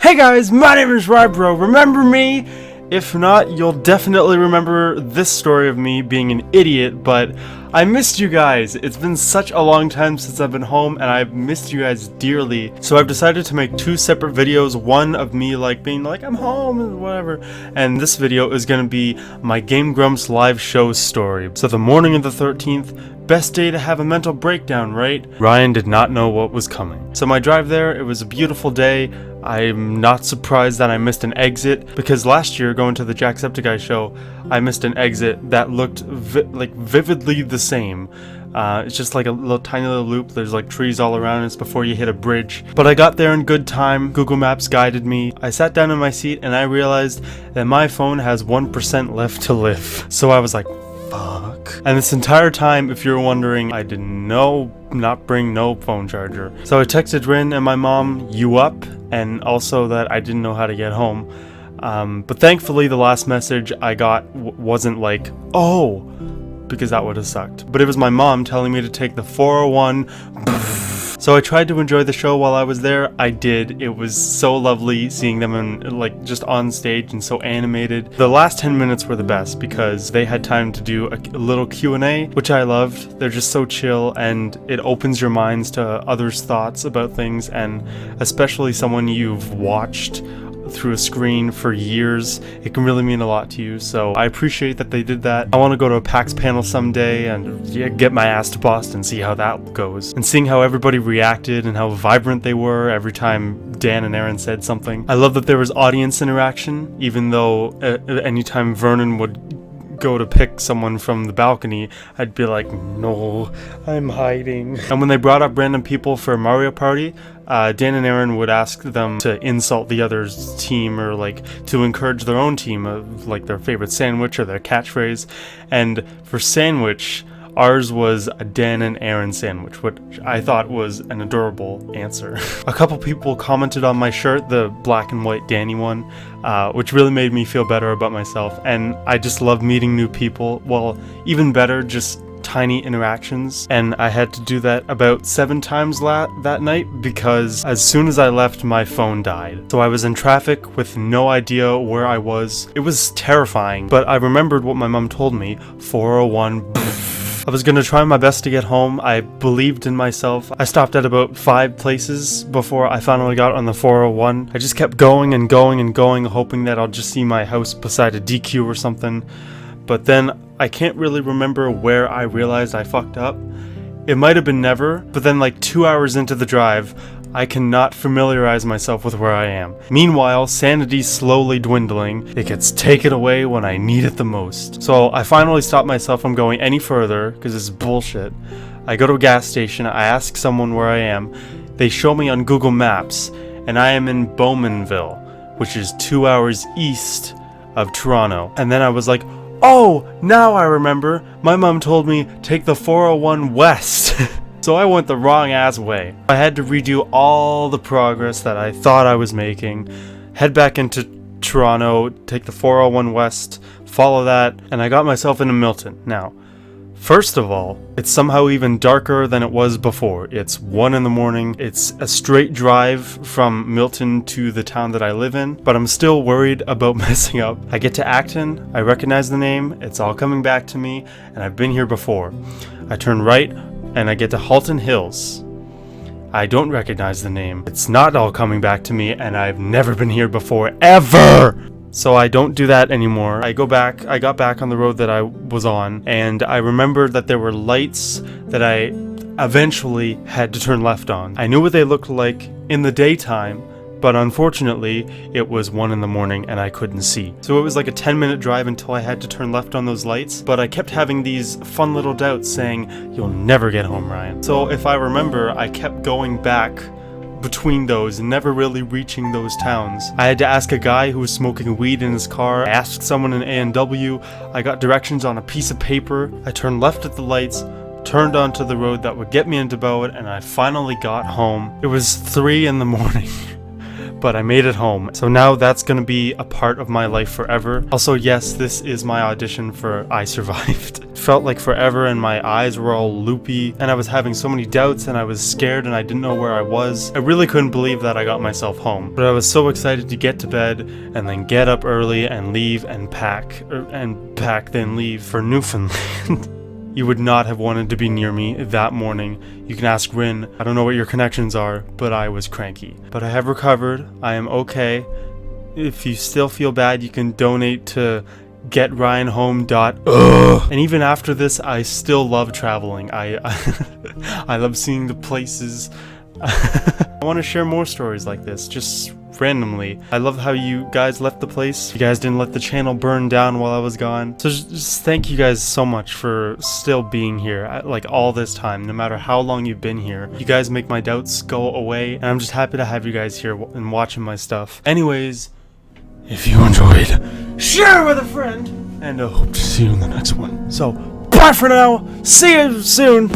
Hey guys, my name is Rybro. Remember me? If not, you'll definitely remember this story of me being an idiot, but I missed you guys. It's been such a long time since I've been home, and I've missed you guys dearly. So I've decided to make two separate videos, one of me being like, I'm home and whatever, and this video is gonna be my Game Grumps live show story. So the morning of the 13th, best day to have a mental breakdown, right? Ryan did not know what was coming. So my drive there, it was a beautiful day. I'm not surprised that I missed an exit, because last year going to the Jacksepticeye show, I missed an exit that looked vividly the same. It's just like a tiny little loop. There's like trees all around us before you hit a bridge. But I got there in good time. Google Maps guided me. I sat down in my seat and I realized that my phone has 1% left to live. So I was like, fuck. And this entire time, if you're wondering, I did not bring no phone charger. So I texted Rin and my mom, you up? And also that I didn't know how to get home. But thankfully the last message I got wasn't like, oh, because that would have sucked. But it was my mom telling me to take the 401. So I tried to enjoy the show while I was there. I did. It was so lovely seeing them in, just on stage and so animated. The last 10 minutes were the best because they had time to do a little Q&A, which I loved. They're just so chill and it opens your minds to others' thoughts about things, and especially someone you've watched through a screen for years, it can really mean a lot to you. So I appreciate that they did that. I want to go to a PAX panel someday and get my ass to Boston, see how that goes. And seeing how everybody reacted and how vibrant they were every time Dan and Aaron said something. I love that there was audience interaction, even though anytime Vernon would go to pick someone from the balcony, I'd be like, no, I'm hiding. And when they brought up random people for Mario Party, Dan and Aaron would ask them to insult the other's team or to encourage their own team of their favorite sandwich or their catchphrase. And for sandwich, ours was a Dan and Aaron sandwich, which I thought was an adorable answer. A couple people commented on my shirt, the black and white Danny one, which really made me feel better about myself. And I just love meeting new people. Well, even better, just tiny interactions. And I had to do that about 7 times that night because as soon as I left, my phone died. So I was in traffic with no idea where I was. It was terrifying, but I remembered what my mom told me, 401. I was gonna try my best to get home. I believed in myself. I stopped at about 5 places before I finally got on the 401. I just kept going and going and going, hoping that I'll just see my house beside a DQ or something. But then I can't really remember where I realized I fucked up. It might have been never, but then 2 hours into the drive, I cannot familiarize myself with where I am. Meanwhile, sanity's slowly dwindling. It gets taken away when I need it the most. So I finally stop myself from going any further, because it's bullshit. I go to a gas station, I ask someone where I am. They show me on Google Maps, and I am in Bowmanville, which is 2 hours east of Toronto. And then I was like, oh, now I remember. My mom told me, take the 401 west. So I went the wrong ass way. I had to redo all the progress that I thought I was making, head back into Toronto, take the 401 west, follow that, and I got myself into Milton. Now, first of all, it's somehow even darker than it was before. It's 1 in the morning. It's a straight drive from Milton to the town that I live in, but I'm still worried about messing up. I get to Acton, I recognize the name, it's all coming back to me, and I've been here before. I turn right, and I get to Halton Hills. I don't recognize the name. It's not all coming back to me, and I've never been here before, ever! So I don't do that anymore. I got back on the road that I was on, and I remembered that there were lights that I eventually had to turn left on. I knew what they looked like in the daytime, but unfortunately, it was 1 in the morning and I couldn't see. So it was like a 10-minute drive until I had to turn left on those lights, but I kept having these fun little doubts saying, you'll never get home, Ryan. So if I remember, I kept going back between those and never really reaching those towns. I had to ask a guy who was smoking weed in his car. I asked someone in A&W. I got directions on a piece of paper. I turned left at the lights, turned onto the road that would get me into Bowitt, and I finally got home. It was 3 in the morning. but I made it home. So now that's gonna be a part of my life forever. Also, yes, this is my audition for I Survived. It felt like forever and my eyes were all loopy and I was having so many doubts and I was scared and I didn't know where I was. I really couldn't believe that I got myself home, but I was so excited to get to bed and then get up early and leave and pack, then leave for Newfoundland. You would not have wanted to be near me that morning. You can ask Rin. I don't know what your connections are, but I was cranky. But I have recovered. I am okay. If you still feel bad, you can donate to getryanhome.ugh. And even after this, I still love traveling. I love seeing the places. I want to share more stories like this, just randomly. I love how you guys left the place. You guys didn't let the channel burn down while I was gone. So just thank you guys so much for still being here, like all this time, no matter how long you've been here. You guys make my doubts go away, and I'm just happy to have you guys here and watching my stuff. Anyways, if you enjoyed, share with a friend, and I hope to see you in the next one. So, bye for now. See you soon.